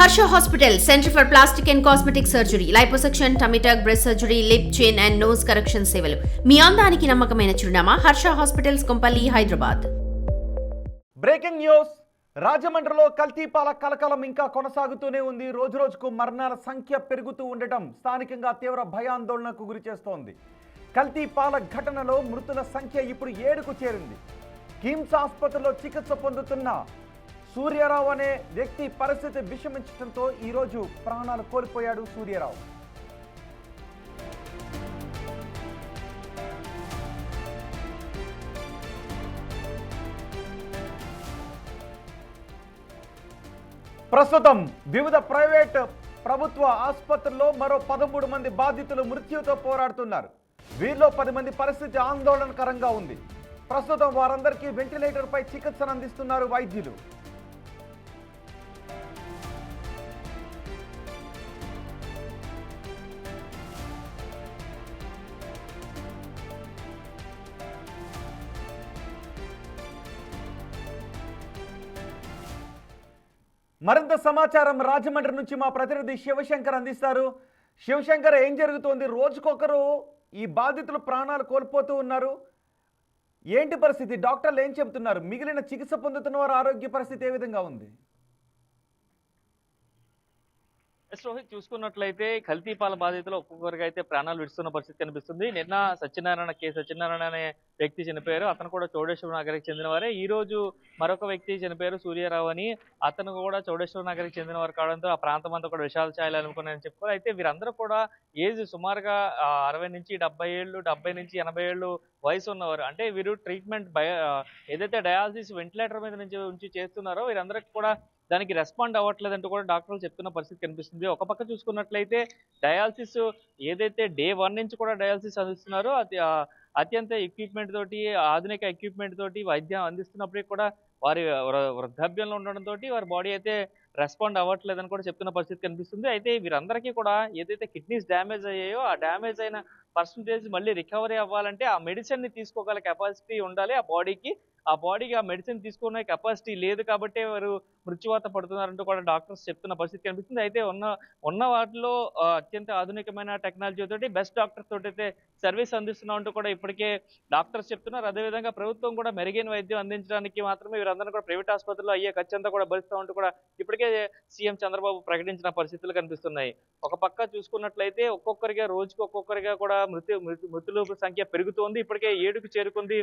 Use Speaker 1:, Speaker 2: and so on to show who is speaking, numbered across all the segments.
Speaker 1: Harsha hospital, centre for plastic and cosmetic surgery, liposuction, tummy టక్, breast surgery, lip, చిన్ and nose correction సేవలు. మీ అందానికి నమ్మకమైన చిరునామా Harsha hospitals, Kompally, Hyderabad.
Speaker 2: Breaking news. రాజమండ్రిలో కల్తీ పాల కలకలం ఇంకా కొనసాగుతూనే ఉంది. రోజురోజుకు మరణాల సంఖ్య పెరుగుతూ ఉండటం స్థానికంగా తీవ్ర భయాందోళనకు గురిచేస్తోంది. కల్తీ పాల ఘటనలో మృతుల సంఖ్య ఇప్పుడు 7కు చేరింది. కిమ్స్ ఆసుపత్రిలో చికిత్స పొందుతున్న సూర్యారావు అనే వ్యక్తి పరిస్థితి విషమించడంతో ఈరోజు ప్రాణాలు కోల్పోయాడు సూర్యారావు. ప్రస్తుతం వివిధ ప్రైవేట్ ప్రభుత్వ ఆసుపత్రుల్లో మరో 13 మంది బాధితులు మృత్యుతో పోరాడుతున్నారు. వీరిలో 10 మంది పరిస్థితి ఆందోళనకరంగా ఉంది. ప్రస్తుతం వారందరికీ వెంటిలేటర్పై చికిత్సను అందిస్తున్నారు వైద్యులు. మరింత సమాచారం రాజమండ్రి నుంచి మా ప్రతినిధి శివశంకర్ అందిస్తారు. శివశంకర్, ఏం జరుగుతోంది? రోజుకొకరు ఈ బాధితులు ప్రాణాలు కోల్పోతూ ఉన్నారు. ఏంటి పరిస్థితి? డాక్టర్లు ఏం చెబుతున్నారు? మిగిలిన చికిత్స పొందుతున్న వారి ఆరోగ్య పరిస్థితి ఏ విధంగా ఉంది?
Speaker 3: రోహిత్, చూసుకున్నట్లయితే కల్తీ పాల బాధితులు ఒక్కొక్కరికి అయితే ప్రాణాలు విడుస్తున్న పరిస్థితి కనిపిస్తుంది. నిన్న సత్యనారాయణ అనే వ్యక్తి చనిపోయారు. అతను కూడా చౌడేశ్వర నగర్కి చెందినవారే. ఈ రోజు మరొక వ్యక్తి చనిపోయారు, సూర్యారావు అని. అతను కూడా చౌడేశ్వర నగర్కి చెందినవారు కావడంతో ఆ ప్రాంతం అంతా కూడా విషాద ఛాయలు అనుకున్నారని చెప్పుకోవాలి. అయితే వీరందరూ కూడా ఏజ్ సుమారుగా 60 నుంచి 70 ఏళ్ళు, 70 నుంచి 80 ఏళ్ళు వయసు ఉన్నవారు. అంటే వీరు ట్రీట్మెంట్ ఏదైతే డయాలసిస్ వెంటిలేటర్ మీద నుంచి ఉంచి చేస్తున్నారో వీరందరికీ కూడా దానికి రెస్పాండ్ అవ్వట్లేదంటూ కూడా డాక్టర్లు చెప్తున్న పరిస్థితి కనిపిస్తుంది. ఒక పక్క చూసుకున్నట్లయితే డయాలసిస్ ఏదైతే డే 1 నుంచి కూడా డయాలసిస్ అందిస్తున్నారో అది అత్యంత ఎక్విప్మెంట్ తోటి, ఆధునిక ఎక్విప్మెంట్ తోటి వైద్యం అందిస్తున్నప్పటికీ కూడా వారి వృద్ధాప్యంలో ఉండడంతో వారి బాడీ అయితే రెస్పాండ్ అవ్వట్లేదని కూడా చెప్తున్న పరిస్థితి కనిపిస్తుంది. అయితే వీరందరికీ కూడా ఏదైతే కిడ్నీస్ డ్యామేజ్ అయ్యాయో ఆ డ్యామేజ్ అయిన పర్సంటేజ్ మళ్ళీ రికవరీ అవ్వాలంటే ఆ మెడిసిన్ ని తీసుకోగల కెపాసిటీ ఉండాలి ఆ బాడీకి. ఆ మెడిసిన్ తీసుకునే కెపాసిటీ లేదు కాబట్టి వారు మృత్యువాత పడుతున్నారంటూ కూడా డాక్టర్స్ చెప్తున్న పరిస్థితి కనిపిస్తుంది. అయితే ఉన్న వాటిలో అత్యంత ఆధునికమైన టెక్నాలజీ తోటి బెస్ట్ డాక్టర్స్ తోటి అయితే సర్వీస్ అందిస్తున్నామంటూ కూడా ఇప్పటికే డాక్టర్స్ చెప్తున్నారు. అదేవిధంగా ప్రభుత్వం కూడా మెరుగైన వైద్యం అందించడానికి మాత్రమే వీరందరూ కూడా ప్రైవేట్ ఆసుపత్రుల్లో అయ్యే ఖర్చు అంతా కూడా భరిస్తామంటూ కూడా ఇప్పటికే సీఎం చంద్రబాబు ప్రకటించిన పరిస్థితులు కనిపిస్తున్నాయి. ఒక పక్క చూసుకున్నట్లయితే ఒక్కొక్కరిగా కూడా మృతుల సంఖ్య పెరుగుతోంది. ఇప్పటికే 7కు చేరుకుంది.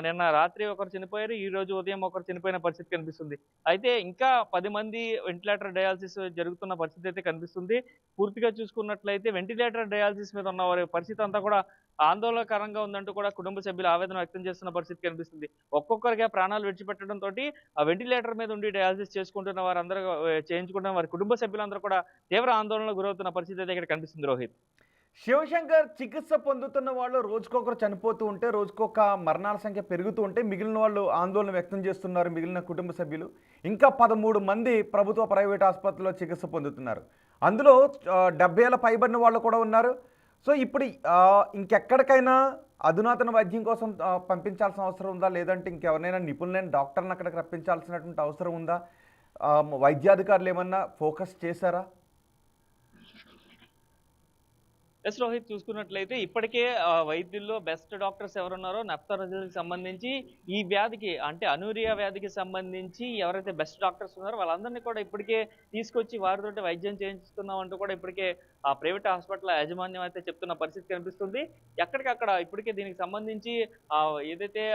Speaker 3: నిన్న రాత్రి ఒకరు చనిపోయారు, ఈ రోజు ఉదయం ఒకరు చనిపోయిన పరిస్థితి కనిపిస్తుంది. అయితే ఇంకా 10 మంది వెంటిలేటర్ డయాలసిస్ జరుగుతున్న పరిస్థితి అయితే కనిపిస్తుంది. పూర్తిగా చూసుకున్నట్లయితే వెంటిలేటర్ డయాలసిస్ మీద ఉన్న వారి పరిస్థితి అంతా కూడా ఆందోళనకరంగా ఉందంటూ కూడా కుటుంబ సభ్యులు ఆవేదన వ్యక్తం చేస్తున్న పరిస్థితి కనిపిస్తుంది. ఒక్కొక్కరిగా ప్రాణాలు విడిచిపెట్టడంతో ఆ వెంటిలేటర్ మీద ఉండి డయాలసిస్ చేసుకుంటున్న వారందరూ చేయించుకుంటున్న వారి కుటుంబ సభ్యులందరూ కూడా తీవ్ర ఆందోళనకు గురవుతున్న పరిస్థితి అయితే ఇక్కడ కనిపిస్తుంది. రోహిత్,
Speaker 2: శివశంకర్, చికిత్స పొందుతున్న వాళ్ళు రోజుకొకరు చనిపోతూ ఉంటే, రోజుకొక మరణాల సంఖ్య పెరుగుతూ ఉంటే మిగిలిన వాళ్ళు ఆందోళన వ్యక్తం చేస్తున్నారు. మిగిలిన కుటుంబ సభ్యులు ఇంకా 13 మంది ప్రభుత్వ ప్రైవేట్ ఆసుపత్రిలో చికిత్స పొందుతున్నారు. అందులో 70 ఏళ్ళ పైబడిన వాళ్ళు కూడా ఉన్నారు. సో ఇప్పుడు ఇంకెక్కడికైనా అధునాతన వైద్యం కోసం పంపించాల్సిన అవసరం ఉందా? లేదంటే ఇంకెవరినైనా నిపుణులైన డాక్టర్ని అక్కడికి రప్పించాల్సినటువంటి అవసరం ఉందా? వైద్యాధికారులు ఏమన్నా ఫోకస్ చేశారా?
Speaker 3: రోహిత్, చూసుకున్నట్లయితే ఇప్పటికే వైద్యుల్లో బెస్ట్ డాక్టర్స్ ఎవరున్నారో నెఫ్థాలజీకి సంబంధించి ఈ వ్యాధికి అంటే అనూరియా వ్యాధికి సంబంధించి ఎవరైతే బెస్ట్ డాక్టర్స్ ఉన్నారో వాళ్ళందరినీ కూడా ఇప్పటికే తీసుకొచ్చి వారితో వైద్యం చేయిస్తున్నాం అంటూ కూడా ఇప్పటికే ఆ ప్రైవేట్ హాస్పిటల్ యాజమాన్యం అయితే చెప్తున్న పరిస్థితి కనిపిస్తుంది. ఎక్కడికక్కడ ఇప్పటికే దీనికి సంబంధించి ఏదైతే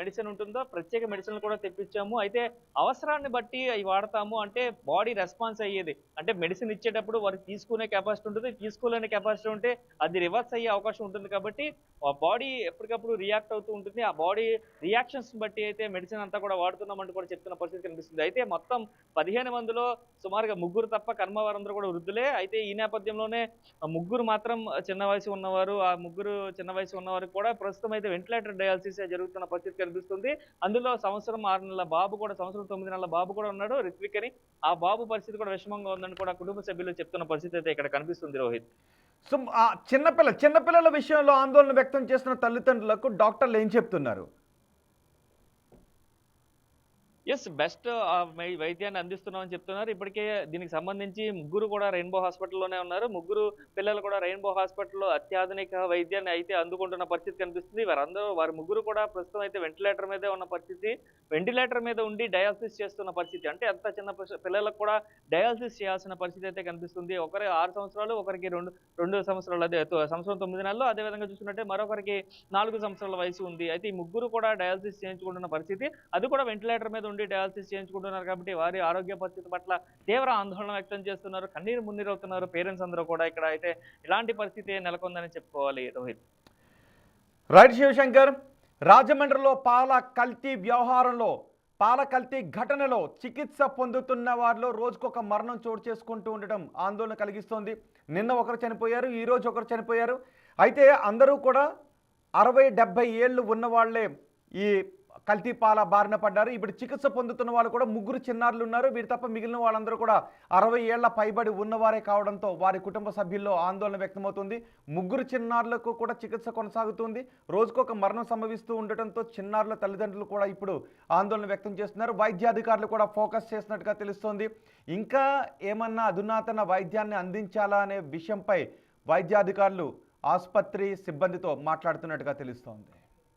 Speaker 3: మెడిసిన్ ఉంటుందో ప్రత్యేక మెడిసిన్ కూడా తెప్పించాము. అయితే అవసరాన్ని బట్టి అవి వాడతాము. అంటే బాడీ రెస్పాన్స్ అయ్యేది అంటే మెడిసిన్ ఇచ్చేటప్పుడు వారికి తీసుకునే కెపాసిటీ ఉంటుంది, తీసుకోలేని కెపాసిటీ ఉంటే అది రివర్స్ అయ్యే అవకాశం ఉంటుంది. కాబట్టి ఆ బాడీ ఎప్పటికప్పుడు రియాక్ట్ అవుతూ ఉంటుంది. ఆ బాడీ రియాక్షన్స్ బట్టి అయితే మెడిసిన్ అంతా కూడా వాడుతున్నామంటూ కూడా చెప్తున్న పరిస్థితి కనిపిస్తుంది. అయితే మొత్తం 15 మందిలో సుమారుగా 3 తప్ప కర్మ వారందరూ కూడా వృద్ధులే. అయితే ఈ నేపథ్యంలోనే 3 మాత్రం చిన్న వయసు ఉన్నవారు. ఆ 3 చిన్న వయసు ఉన్నవారు కూడా ప్రస్తుతం అయితే వెంటిలేటర్ డయాలసిస్ జరుగుతున్న పరిస్థితి కనిపిస్తుంది. అందులో సంవత్సరం 6 నెలల బాబు కూడా, సంవత్సరం 9 నెలల బాబు కూడా ఉన్నాడు, రిత్విక్ అని. ఆ బాబు పరిస్థితి కూడా విషమంగా ఉందని కూడా కుటుంబ సభ్యులు చెప్తున్న పరిస్థితి అయితే ఇక్కడ కనిపిస్తుంది. రోహిత్,
Speaker 2: సో చిన్నపిల్లల విషయంలో ఆందోళన వ్యక్తం చేస్తున్న తల్లిదండ్రులకు డాక్టర్లు ఏం చెప్తున్నారు?
Speaker 3: యెస్. బెస్ట్ వైద్యాన్ని అందిస్తున్నామని చెప్తున్నారు. ఇప్పటికే దీనికి సంబంధించి ముగ్గురు కూడా రెయిన్‌బో హాస్పిటల్‌లోనే ఉన్నారు. ముగ్గురు పిల్లలు కూడా రెయిన్‌బో హాస్పిటల్‌లో అత్యాధునిక వైద్యాన్ని అయితే అందుకుంటున్న పరిస్థితి కనిపిస్తుంది. వారి ముగ్గురు కూడా ప్రస్తుతం అయితే వెంటిలేటర్ మీదే ఉన్న పరిస్థితి. వెంటిలేటర్ మీద ఉండి డయాలిసిస్ చేస్తున్న పరిస్థితి. అంటే అంత చిన్న పిల్లలకు కూడా డయాలిసిస్ చేయాల్సిన పరిస్థితి అయితే కనిపిస్తుంది. ఒకరికి 6 సంవత్సరాలు, ఒకరికి 2 సంవత్సరాలు, అదే సంవత్సరం 9 నెలలు. అదే విధంగా చూసుకున్నట్టే మరొకరికి 4 సంవత్సరాల వయసు ఉంది. అయితే ఈ ముగ్గురు కూడా డయాలిసిస్ చేయించుకుంటున్న పరిస్థితి. అది కూడా వెంటిలేటర్ మీద ఉండి డయాలిసిస్ చేయించుకుంటున్నారు కాబట్టి వారి ఆరోగ్య పరిస్థితి పట్ల తీవ్ర ఆందోళన వ్యక్తం చేస్తున్నారు. కన్నీరు మున్నీరవుతున్నారు పేరెంట్స్ అందరూ కూడా. ఇక్కడ అయితే ఇలాంటి పరిస్థితి నెలకొందని చెప్పుకోవాలి రోహిత్.
Speaker 2: రైట్ శివశంకర్, రాజమండ్రిలో పాల కల్తీ వ్యవహారంలో, పాల కల్తీ ఘటనలో చికిత్స పొందుతున్న వారిలో రోజుకొక మరణం చోటు చేసుకుంటూ ఉండటం ఆందోళన కలిగిస్తోంది. నిన్న ఒకరు చనిపోయారు, ఈరోజు ఒకరు చనిపోయారు. అయితే అందరూ కూడా 60-70 ఏళ్ళు ఉన్నవాళ్లే ఈ కల్తీ పాల బారిన పడ్డారు. ఇప్పుడు చికిత్స పొందుతున్న వాళ్ళు కూడా ముగ్గురు చిన్నారులు ఉన్నారు. వీరు తప్ప మిగిలిన వాళ్ళందరూ కూడా 60 ఏళ్ల పైబడి ఉన్నవారే కావడంతో వారి కుటుంబ సభ్యుల్లో ఆందోళన వ్యక్తమవుతుంది. ముగ్గురు చిన్నారులకు కూడా చికిత్స కొనసాగుతుంది. రోజుకొక మరణం సంభవిస్తూ ఉండటంతో చిన్నారుల తల్లిదండ్రులు కూడా ఇప్పుడు ఆందోళన వ్యక్తం చేస్తున్నారు. వైద్యాధికారులు కూడా ఫోకస్ చేసినట్టుగా తెలుస్తోంది. ఇంకా ఏమన్నా అధునాతన వైద్యాన్ని అందించాలా అనే విషయంపై వైద్యాధికారులు ఆసుపత్రి సిబ్బందితో మాట్లాడుతున్నట్టుగా తెలుస్తోంది.